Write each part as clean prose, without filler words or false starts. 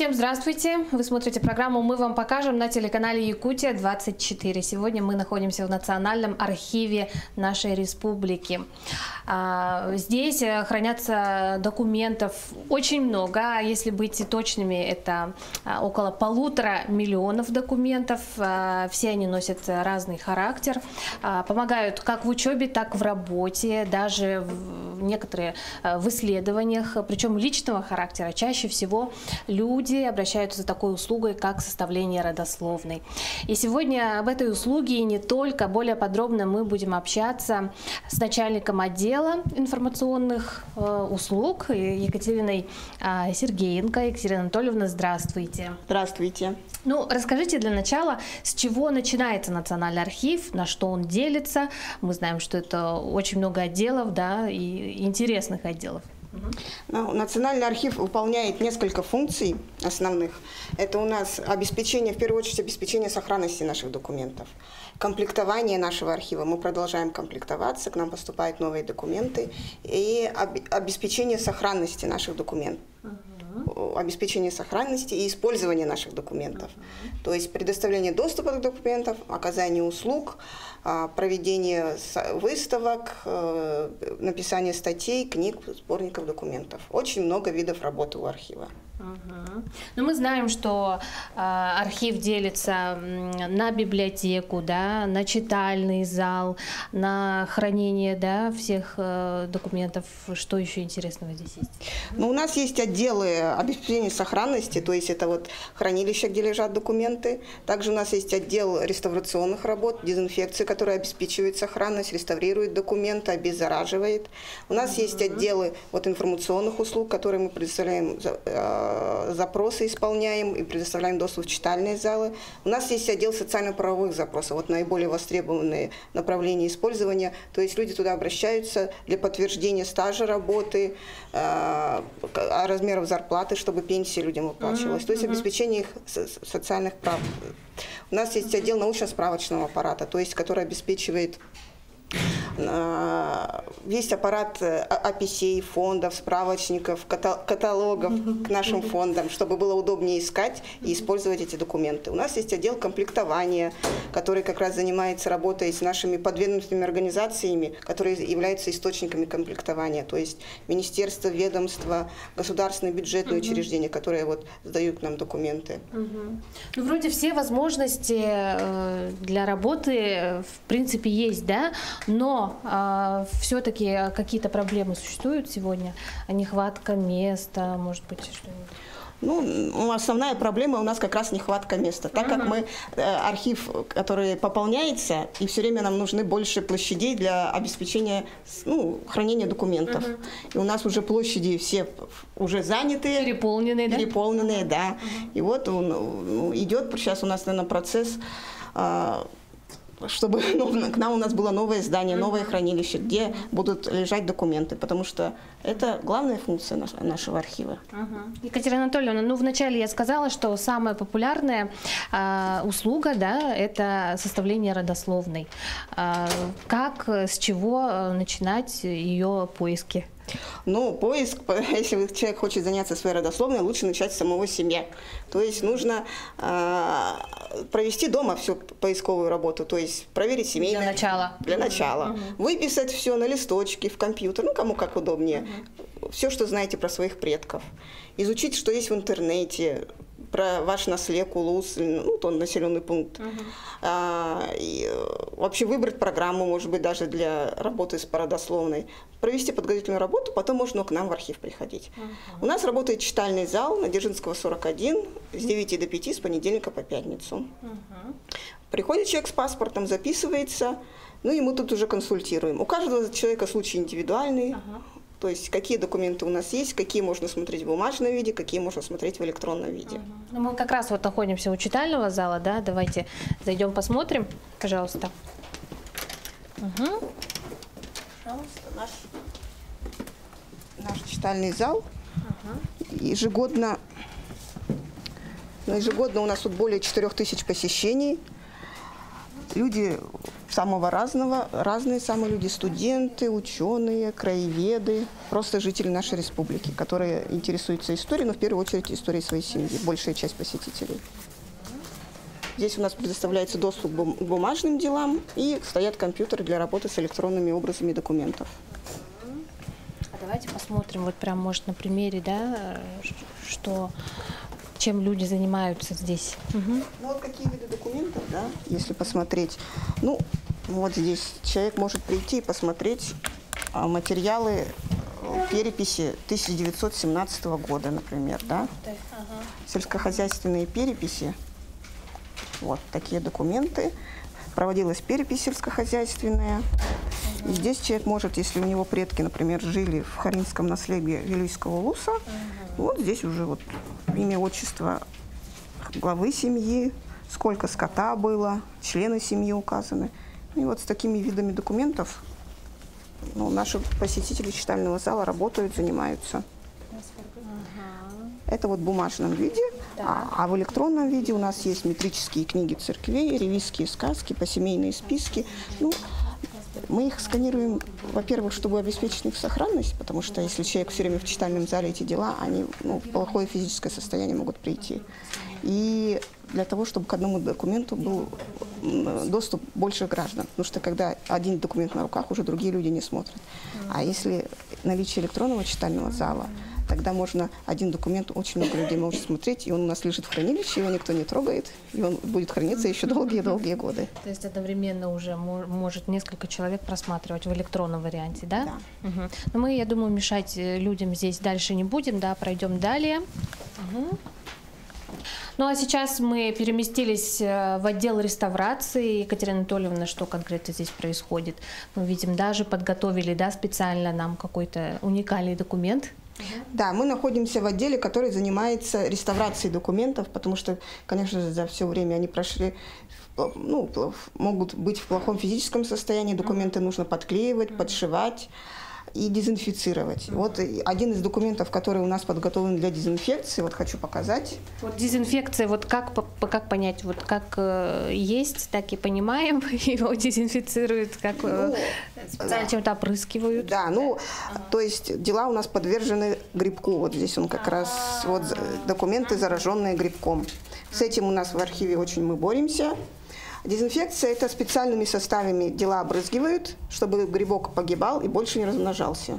Всем здравствуйте! Вы смотрите программу «Мы вам покажем» на телеканале Якутия-24. Сегодня мы находимся в Национальном архиве нашей республики. Здесь хранятся документов очень много. Если быть точными, это около 1,5 миллиона документов. Все они носят разный характер. Помогают как в учебе, так и в работе, даже некоторые в исследованиях, причем личного характера. Чаще всего люди обращаются за такой услугой, как составление родословной. И сегодня об этой услуге и не только, более подробно мы будем общаться с начальником отдела информационных услуг Екатериной Сергеенко. Екатерина Анатольевна, здравствуйте. Здравствуйте. Ну, расскажите для начала, с чего начинается Национальный архив, на что он делится. Мы знаем, что это очень много отделов, да, и интересных отделов. Национальный архив выполняет несколько функций основных. Это у нас обеспечение, в первую очередь, обеспечение сохранности наших документов. Комплектование нашего архива. Мы продолжаем комплектоваться, к нам поступают новые документы. И обеспечение сохранности наших документов. Обеспечение сохранности и использование наших документов. То есть предоставление доступа к документам, оказание услуг, проведение выставок, написание статей, книг, сборников документов. Очень много видов работы у архива. Но мы знаем, что архив делится на библиотеку, да, на читальный зал, на хранение, да, всех документов. Что еще интересного здесь есть? Ну, у нас есть отделы обеспечения сохранности, то есть это вот хранилище, где лежат документы. Также у нас есть отдел реставрационных работ, дезинфекции, который обеспечивает сохранность, реставрирует документы, обеззараживает. У нас есть отделы вот информационных услуг, которые мы предоставляем, запросы исполняем и предоставляем доступ в читальные залы. У нас есть отдел социально-правовых запросов, вот наиболее востребованные направления использования. То есть люди туда обращаются для подтверждения стажа работы, размеров зарплаты, чтобы пенсия людям выплачивалась. То есть обеспечение их социальных прав. У нас есть отдел научно-справочного аппарата, то есть который обеспечивает весь аппарат описей, фондов, справочников, каталогов к нашим фондам, чтобы было удобнее искать и использовать эти документы. У нас есть отдел комплектования, который как раз занимается работой с нашими подведомственными организациями, которые являются источниками комплектования, то есть министерства, ведомства, государственные бюджетные учреждения, которые вот сдают к нам документы. Ну, вроде все возможности для работы в принципе есть, да? Но все-таки какие-то проблемы существуют сегодня? Нехватка места, может быть, что-нибудь? Ну, основная проблема у нас как раз нехватка места. Так как мы архив, который пополняется, и все время нам нужны больше площадей для обеспечения, хранения документов. И у нас уже площади все уже заняты. Переполненные, да. И вот идет сейчас у нас, наверное, процесс, чтобы к нам у нас было новое здание, новое хранилище, где будут лежать документы, потому что это главная функция нашего архива. Екатерина Анатольевна, вначале я сказала, что самая популярная услуга, да, это составление родословной. Как, с чего начинать ее поиски? Ну, поиск, если человек хочет заняться своей родословной, лучше начать с самого себя. То есть нужно провести дома всю поисковую работу, то есть проверить семейное. Для начала. Выписать все на листочке, в компьютер, кому как удобнее. Все, что знаете про своих предков. Изучить, что есть в интернете, про ваш наследник, улус, тот населенный пункт. И вообще выбрать программу, может быть, даже для работы с родословной. Провести подготовительную работу, потом можно к нам в архив приходить. У нас работает читальный зал на Дзержинского, 41, с 9 до 5, с понедельника по пятницу. Приходит человек с паспортом, записывается, и мы тут уже консультируем. У каждого человека случай индивидуальный. То есть какие документы у нас есть, какие можно смотреть в бумажном виде, какие можно смотреть в электронном виде. Мы как раз вот находимся у читального зала, да? Давайте зайдем посмотрим, пожалуйста. Пожалуйста, наш читальный зал. Ежегодно у нас тут более 4000 посещений. Люди самого разного, разные самые люди, студенты, ученые, краеведы, просто жители нашей республики, которые интересуются историей, но в первую очередь историей своей семьи, большая часть посетителей. Здесь у нас предоставляется доступ к бумажным делам и стоят компьютеры для работы с электронными образами документов. А давайте посмотрим, вот прям, может, на примере, да, чем люди занимаются здесь. Ну вот какие виды документов, да, если посмотреть. Ну, вот здесь человек может прийти и посмотреть материалы переписи 1917 года, например, да. Сельскохозяйственные переписи. Вот такие документы. Проводилась перепись сельскохозяйственная. И здесь человек может, если у него предки, например, жили в Харинском наследии Вилюйского улуса, вот здесь уже вот имя, отчество главы семьи, сколько скота было, члены семьи указаны. И вот с такими видами документов наши посетители читального зала работают, занимаются. Это вот в бумажном виде, а в электронном виде у нас есть метрические книги церквей, ревизские сказки, посемейные списки. Ну, мы их сканируем, во-первых, чтобы обеспечить их сохранность, потому что если человек все время в читальном зале, эти дела, они в плохое физическое состояние могут прийти. И для того, чтобы к одному документу был доступ больше граждан. Потому что когда один документ на руках, уже другие люди не смотрят. А если наличие электронного читального зала, тогда можно один документ, очень много людей может смотреть, и он у нас лежит в хранилище, его никто не трогает, и он будет храниться еще долгие-долгие годы. То есть одновременно уже может несколько человек просматривать в электронном варианте, да? Да. Угу. Но мы, я думаю, мешать людям здесь дальше не будем, да, пройдем далее. Угу. Ну а сейчас мы переместились в отдел реставрации. Екатерина Анатольевна, что конкретно здесь происходит? Мы видим, даже подготовили, да, специально нам какой-то уникальный документ. Да, мы находимся в отделе, который занимается реставрацией документов, потому что, конечно же, за все время они прошли, могут быть в плохом физическом состоянии, документы нужно подклеивать, подшивать и дезинфицировать. Вот один из документов, который у нас подготовлен для дезинфекции, вот хочу показать. Вот дезинфекция, вот как понять, вот как есть, так и понимаем, его дезинфицируют, как специально чем-то опрыскивают. Да, то есть дела у нас подвержены грибку, вот здесь он как раз, вот документы, зараженные грибком. С этим у нас в архиве очень мы боремся. Дезинфекция – это специальными составами дела обрызгивают, чтобы грибок погибал и больше не размножался.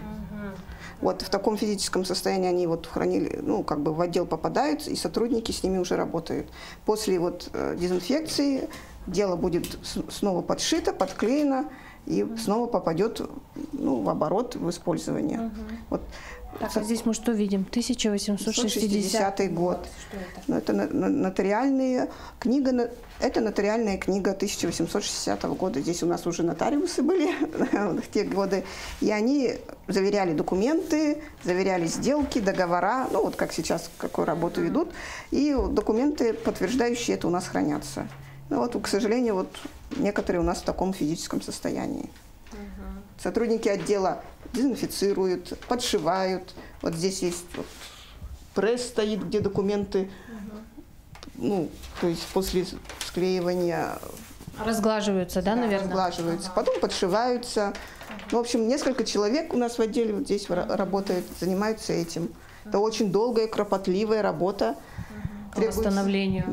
Вот в таком физическом состоянии они вот хранили, в отдел попадают, и сотрудники с ними уже работают. После дезинфекции дело будет снова подшито, подклеено и снова попадет в оборот, в использование. Вот. Так, а здесь мы что видим? 1860 год. Что это? Это нотариальная книга. Это нотариальная книга 1860 года. Здесь у нас уже нотариусы были в те годы. И они заверяли документы, заверяли сделки, договора. Вот как сейчас, какую работу ведут. И документы, подтверждающие это, у нас хранятся. К сожалению, некоторые у нас в таком физическом состоянии. Сотрудники отдела дезинфицируют, подшивают. Вот здесь есть пресс стоит, где документы, то есть после склеивания разглаживаются, да, наверное? Разглаживаются, потом подшиваются. В общем, несколько человек у нас в отделе вот здесь работают, занимаются этим. Это очень долгая, кропотливая работа. По восстановлению.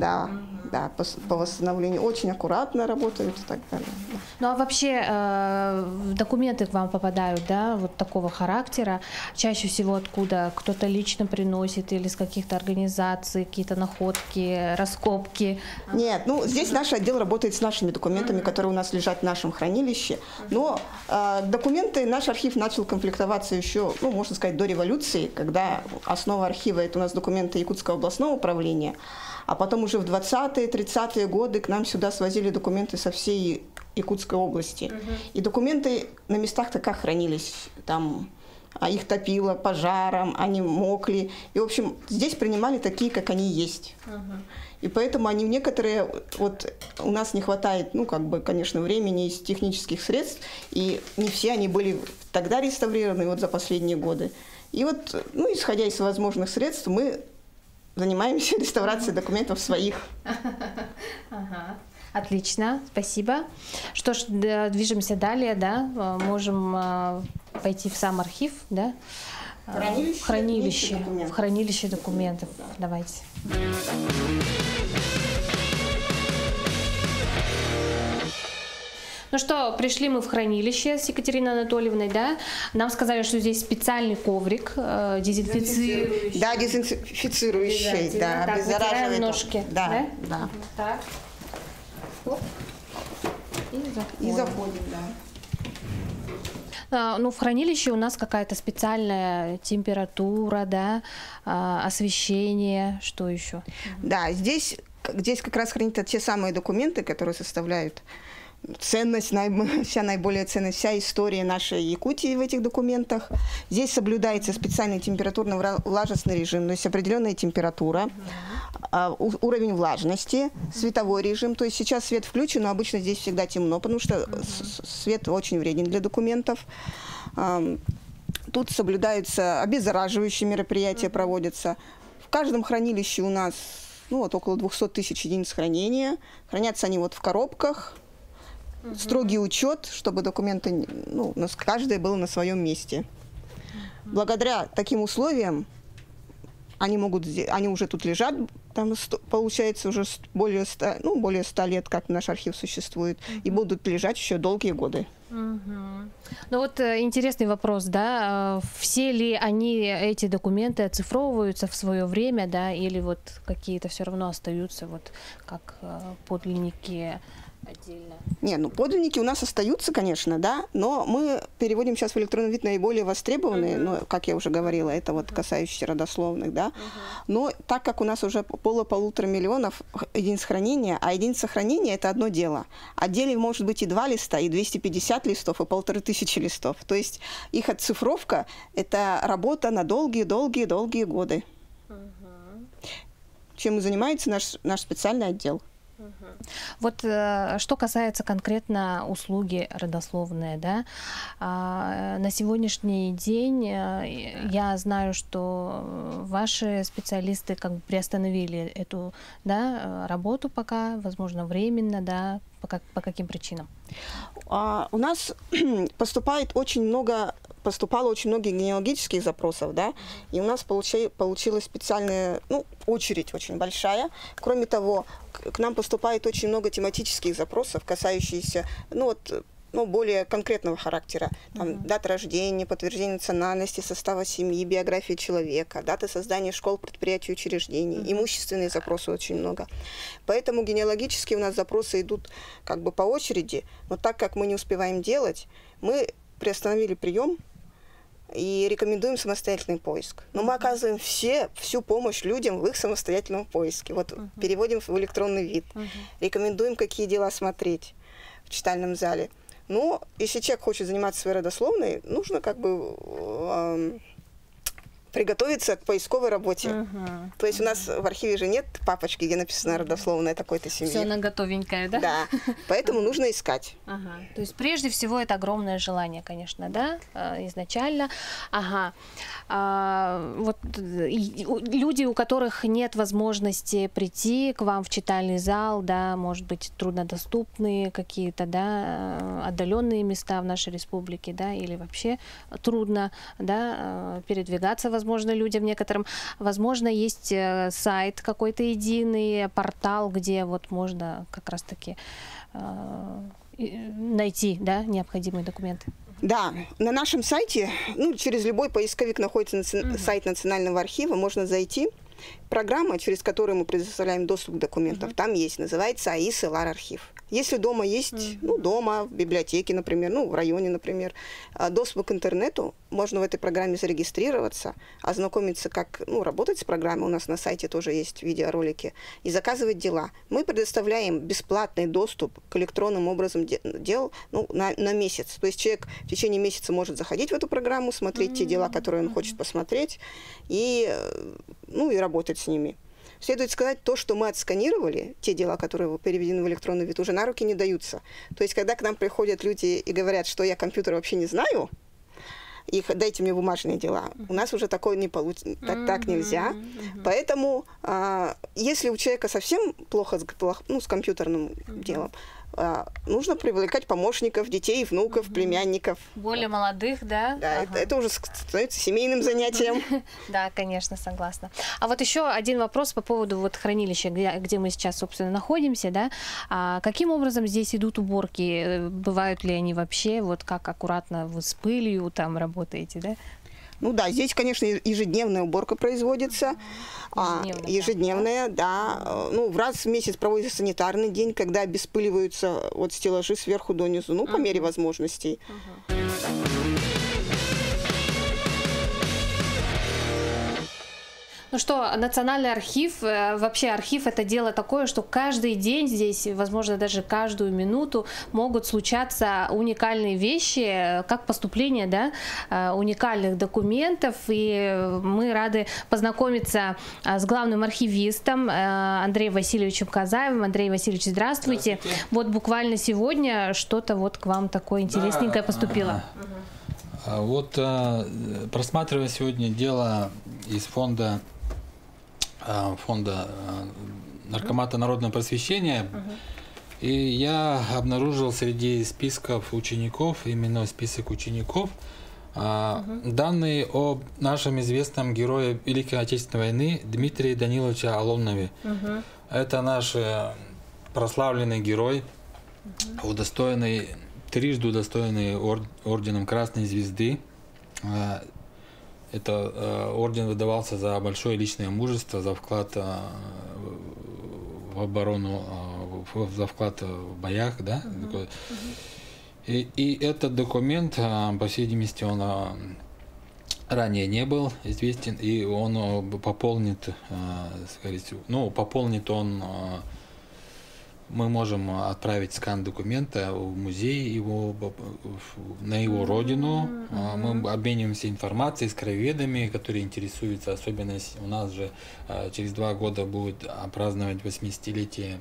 Да, по восстановлению. Очень аккуратно работают и так далее. Ну а вообще документы к вам попадают, да, вот такого характера? Чаще всего откуда? Кто-то лично приносит или с каких-то организаций, какие-то находки, раскопки? Нет, здесь наш отдел работает с нашими документами, которые у нас лежат в нашем хранилище. Но документы, наш архив начал комплектоваться еще, можно сказать, до революции, когда основа архива – это у нас документы Якутского областного управления. А потом уже в 20-е, 30-е годы к нам сюда свозили документы со всей Якутской области. И документы на местах-то как хранились. Там их топило пожаром, они мокли. И, в общем, здесь принимали такие, как они есть. И поэтому они некоторые, у нас не хватает, конечно, времени и технических средств. И не все они были тогда реставрированы за последние годы. И исходя из возможных средств, мы занимаемся реставрацией документов своих. А Отлично, спасибо. Что ж, движемся далее, да, можем пойти в сам архив, да? В хранилище документов. Давайте. Ну что, пришли мы в хранилище с Екатериной Анатольевной, да? Нам сказали, что здесь специальный коврик, дезинфицирующий. Да, дезинфицирующий, да, так, обеззараживает. Ножки, да? Да. Так. Оп. И заходим, да. Ну, в хранилище у нас какая-то специальная температура, да, освещение, что еще? Да, здесь как раз хранятся те самые документы, которые составляют ценность, вся наиболее ценность, вся история нашей Якутии в этих документах. Здесь соблюдается специальный температурно-влажностный режим, то есть определенная температура, уровень влажности, световой режим. То есть сейчас свет включен, но обычно здесь всегда темно, потому что свет очень вреден для документов. Тут соблюдаются обеззараживающие мероприятия, проводятся. В каждом хранилище у нас около 200 тысяч единиц хранения. Хранятся они в коробках. Строгий учет, чтобы документы, каждое было на своем месте. Благодаря таким условиям они уже тут лежат, там получается уже более 100 лет, как наш архив существует, и будут лежать еще долгие годы. Ну вот интересный вопрос, да, все ли эти документы оцифровываются в свое время, да, или вот какие-то все равно остаются как подлинники отдельно? Подлинники у нас остаются, конечно, да, но мы переводим сейчас в электронный вид наиболее востребованные, как я уже говорила, это касающиеся родословных, да, но так как у нас уже около 1,5 миллиона единиц хранения, а единица хранения это одно дело, а деле может быть и 2 листа, и 250 листов, и 1500 листов, то есть их оцифровка это работа на долгие годы, чем и занимается наш специальный отдел. Вот что касается конкретно услуги родословные, да, на сегодняшний день я знаю, что ваши специалисты приостановили эту, да, работу пока, возможно, временно, да, по каким причинам? У нас поступало очень много генеалогических запросов, да, и у нас получилась специальная, очередь очень большая. Кроме того, к нам поступает очень много тематических запросов, касающихся, более конкретного характера. Там, дата рождения, подтверждение национальности, состава семьи, биография человека, дата создания школ, предприятий, учреждений. Имущественные запросы очень много. Поэтому генеалогические у нас запросы идут по очереди, но так как мы не успеваем делать, мы приостановили прием и рекомендуем самостоятельный поиск. Но мы оказываем всю помощь людям в их самостоятельном поиске. Переводим в электронный вид. Рекомендуем, какие дела смотреть в читальном зале. Но если человек хочет заниматься своей родословной, нужно приготовиться к поисковой работе. То есть у нас в архиве же нет папочки, где написано родословная такой-то семьи. Все на готовенькое, да? Да, поэтому нужно искать. То есть прежде всего это огромное желание, конечно, да, изначально. Люди, у которых нет возможности прийти к вам в читальный зал, да, может быть, труднодоступные какие-то, да, отдаленные места в нашей республике, да, или вообще трудно, да, передвигаться, возможно, людям некоторым. Возможно, есть сайт какой-то единый, портал, где можно как раз-таки найти, да, необходимые документы. Да, на нашем сайте, через любой поисковик находится сайт Национального архива, можно зайти. Программа, через которую мы предоставляем доступ к документам, там есть, называется АИС ИЛАР-архив. Если дома есть, дома, в библиотеке, например, в районе, например, доступ к интернету, можно в этой программе зарегистрироваться, ознакомиться, как работать с программой, у нас на сайте тоже есть видеоролики, и заказывать дела. Мы предоставляем бесплатный доступ к электронным образом дел на месяц. То есть человек в течение месяца может заходить в эту программу, смотреть те дела, которые он хочет посмотреть, и работать с ними. Следует сказать, то, что мы отсканировали, те дела, которые переведены в электронный вид, уже на руки не даются. То есть, когда к нам приходят люди и говорят, что я компьютер вообще не знаю, и дайте мне бумажные дела. У нас уже такое не получится, так нельзя. Поэтому, если у человека совсем плохо с компьютерным делом, нужно привлекать помощников, детей, внуков, племянников. Более молодых, да? Да, это уже становится семейным занятием. Да, конечно, согласна. А вот еще один вопрос по поводу вот хранилища, где мы сейчас, собственно, находимся, да? Каким образом здесь идут уборки? Бывают ли они вообще? Вот как аккуратно вы с пылью там работаете, да? Ну да, здесь, конечно, ежедневная уборка производится. Ежедневная, да. Ну, раз в месяц проводится санитарный день, когда обеспыливаются вот стеллажи сверху донизу, ну, по мере возможностей. Ну что, Национальный архив, вообще архив — это дело такое, что каждый день здесь, возможно, даже каждую минуту могут случаться уникальные вещи, как поступление, да, уникальных документов. И мы рады познакомиться с главным архивистом Андреем Васильевичем Казаевым. Андрей Васильевич, здравствуйте. Вот буквально сегодня что-то вот к вам такое интересненькое поступило. Вот просматривая сегодня дело из фонда Наркомата народного просвещения, и я обнаружил среди списков учеников, именно список учеников, данные о нашем известном герое Великой Отечественной войны Дмитрии Даниловиче Алонове. Это наш прославленный герой, трижды удостоенный орденом Красной Звезды. Это орден выдавался за большое личное мужество, за вклад в оборону, за вклад в боях, да. И этот документ, по всей видимости, он ранее не был известен, и он пополнит, мы можем отправить скан документа в музей на его родину. Мы обмениваемся информацией с краеведами, которые интересуются, особенно у нас же через 2 года будет праздновать 80-летие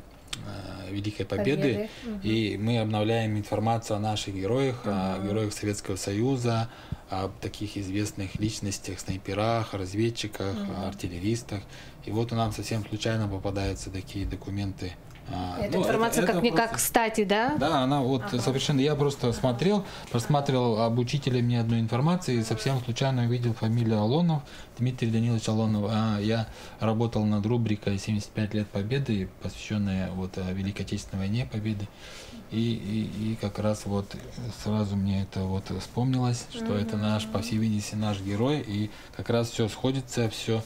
Великой Победы. И мы обновляем информацию о наших героях, о героях Советского Союза, о таких известных личностях, снайперах, разведчиках, артиллеристах. И вот у нас совсем случайно попадаются такие документы. Эта информация как кстати, да? Да, она вот совершенно... Я просто просматривал об учителе мне одну информацию, и совсем случайно увидел фамилию Алонов, Дмитрий Данилович Алонов. Я работал над рубрикой «75 лет Победы», посвященная вот Великой Отечественной войне, Победы. И как раз вот сразу мне это вот вспомнилось, что это наш, по всей видимости, наш герой, и как раз все сходится, все.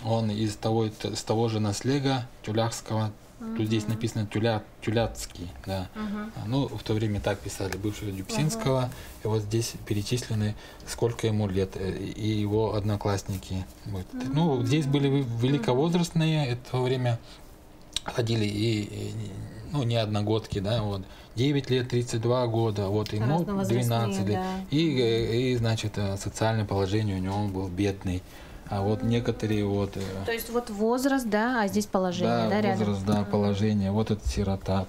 Он из того же наслега тюляхского. Тут здесь написано Тюляцкий, да. Ну, в то время так писали, бывшего Дюбсинского. И вот здесь перечислены, сколько ему лет, и его одноклассники. Вот. Ну, здесь были великовозрастные, это во время ходили не одногодки, да, вот. 9 лет, 32 года, вот ему 12 лет. Да. И, значит, социальное положение у него был бедный. А вот некоторые вот... То есть вот возраст, да, а здесь положение, да, рядом? Возраст, да, положение. Вот это сирота,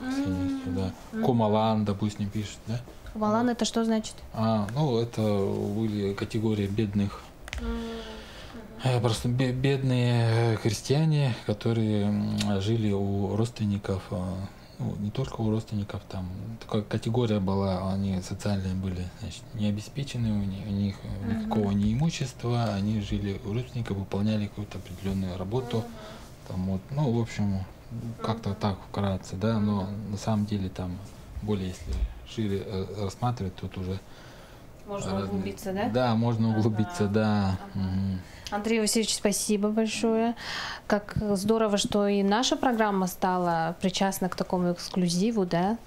да. Кумалан, допустим, пишет, да? Кумалан это что значит? Это были категории бедных. Просто бедные крестьяне, которые жили у родственников, не только у родственников, там такая категория была, они социальные были, значит, не обеспечены, у них никакого не имущества, они жили у родственников, выполняли какую-то определенную работу, там вот, в общем, как-то так вкратце, да, но на самом деле там более, если шире рассматривать, тут уже можно углубиться, да? Да, можно углубиться, да. Андрей Васильевич, спасибо большое. Как здорово, что и наша программа стала причастна к такому эксклюзиву, да?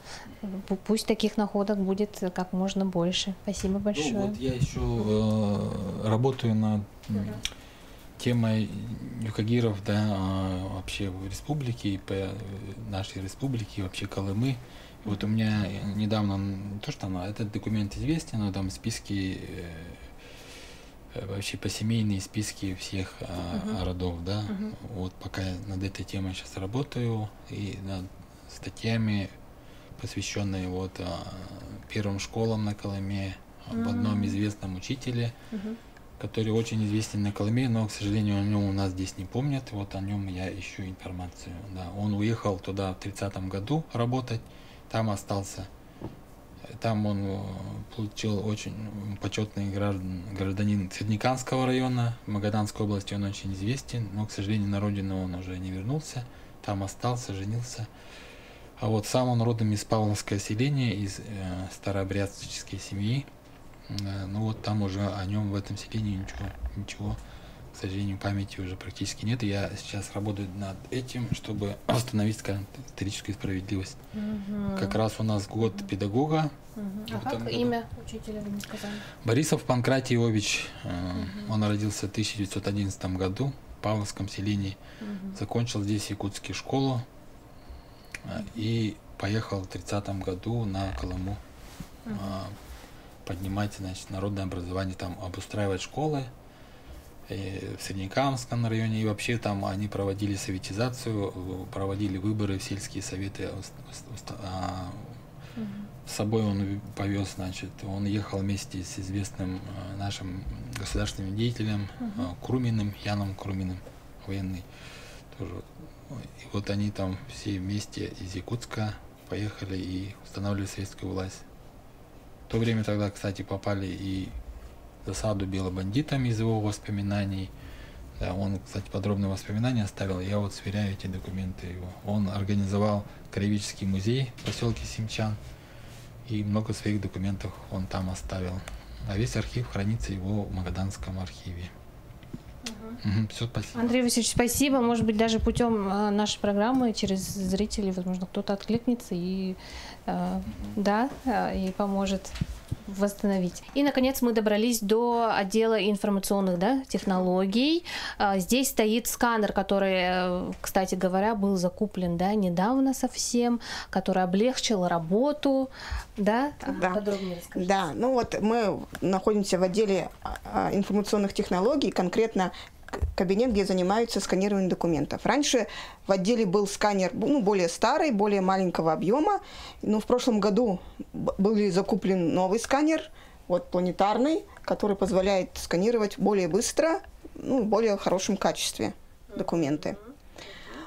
Пусть таких находок будет как можно больше. Спасибо большое. Вот я еще работаю над темой юкагиров, да, вообще в республике, по нашей республике, вообще Колымы. Вот у меня недавно, этот документ известен, но там списки, вообще посемейные списки всех родов, да. Вот пока я над этой темой сейчас работаю, и над статьями, посвященные вот первым школам на Колыме, об одном известном учителе, который очень известен на Колыме, но, к сожалению, о нем у нас здесь не помнят. Вот о нем я ищу информацию. Да, он уехал туда в 30-м году работать, там остался. Там он получил очень почетный гражданин Цветниканского района, в Магаданской области он очень известен, но, к сожалению, на родину он уже не вернулся, там остался, женился. А вот сам он родом из Павловского селения, из старообрядческой семьи. Ну вот там уже о нем в этом селении ничего, к сожалению, памяти уже практически нет. И я сейчас работаю над этим, чтобы восстановить, скажем, историческую справедливость. Как раз у нас год педагога. А как имя учителя, вы не сказали? Борисов Панкратий Иович. Он родился в 1911 году в Павловском селении. Закончил здесь якутскую школу и поехал в 30-м году на Колыму поднимать, значит, народное образование, там обустраивать школы в Среднекамском районе, и вообще там они проводили советизацию, проводили выборы в сельские советы. С собой он повез, значит, он ехал вместе с известным нашим государственным деятелем Круминым, Яном Круминым, военный тоже. И вот они там все вместе из Якутска поехали и устанавливали советскую власть. В то время тогда, кстати, попали и в засаду белобандитами из его воспоминаний. Да, он, кстати, подробные воспоминания оставил. Я вот сверяю эти документы его. Он организовал краеведческий музей в поселке Симчан. И много своих документов он там оставил. А весь архив хранится его в Магаданском архиве. Все, спасибо. Андрей Васильевич, спасибо. Может быть, даже путем нашей программы, через зрителей, возможно, кто-то откликнется и, и поможет восстановить. И, наконец, мы добрались до отдела информационных технологий. Здесь стоит сканер, который, кстати говоря, был закуплен недавно совсем, который облегчил работу. Да? Подробнее расскажите. Да, ну вот мы находимся в отделе информационных технологий, конкретно кабинет, где занимаются сканированием документов. Раньше в отделе был сканер более старый, более маленького объема, но в прошлом году был закуплен новый сканер, планетарный, который позволяет сканировать более быстро, в более хорошем качестве документы.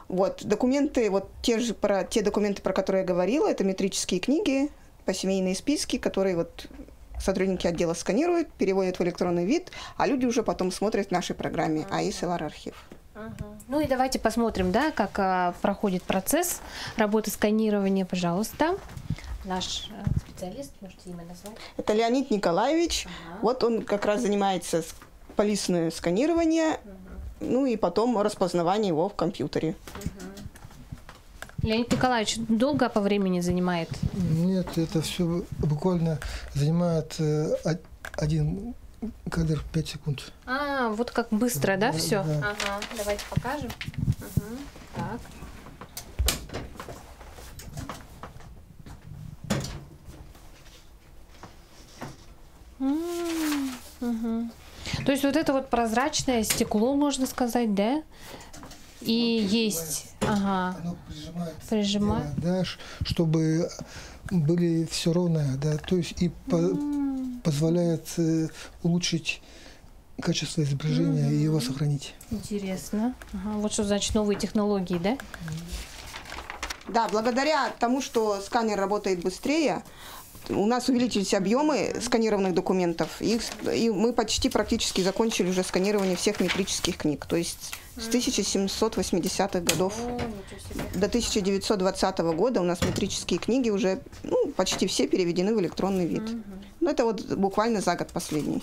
Документы, те документы, про которые я говорила, это метрические книги, посемейные списки, которые сотрудники отдела сканируют, переводят в электронный вид, а люди уже потом смотрят в нашей программе АИС-ЛР архив. Ну и давайте посмотрим, как проходит процесс работы сканирования, пожалуйста. Наш специалист, можете имя назвать? Это Леонид Николаевич. Он как раз занимается полисное сканирование, и потом распознавание его в компьютере. Леонид Николаевич, долго по времени занимает? Нет, это все буквально занимает один кадр 5 секунд. Вот как быстро, да, все? Да. Ага, давайте покажем. Так. То есть это прозрачное стекло, можно сказать, да? И есть. Оно прижимает. Да, чтобы были все ровное, да, то есть и позволяет улучшить качество изображения и его сохранить. Интересно. Вот что значит новые технологии, да? Да, благодаря тому, что сканер работает быстрее, у нас увеличились объемы сканированных документов, и мы практически закончили уже сканирование всех метрических книг. То есть с 1780-х годов до 1920 года у нас метрические книги уже почти все переведены в электронный вид. Но это буквально за год последний.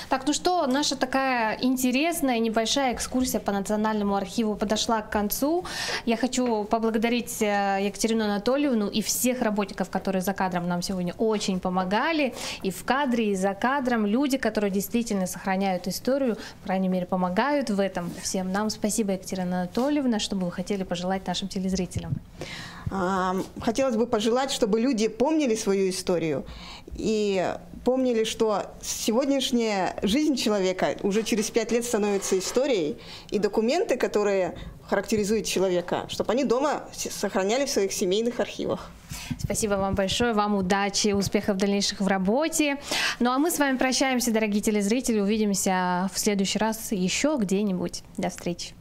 Так, ну что, наша такая интересная небольшая экскурсия по Национальному архиву подошла к концу. Я хочу поблагодарить Екатерину Анатольевну и всех работников, которые за кадром нам сегодня очень помогали. И в кадре, и за кадром. Люди, которые действительно сохраняют историю, по крайней мере, помогают в этом всем нам. Спасибо, Екатерина Анатольевна. Что бы вы хотели пожелать нашим телезрителям? Хотелось бы пожелать, чтобы люди помнили свою историю и помнили, что сегодняшняя жизнь человека уже через 5 лет становится историей, и документы, которые характеризует человека, чтобы они дома сохраняли в своих семейных архивах. Спасибо вам большое, вам удачи, успехов дальнейших в работе. Ну а мы с вами прощаемся, дорогие телезрители, увидимся в следующий раз еще где-нибудь. До встречи.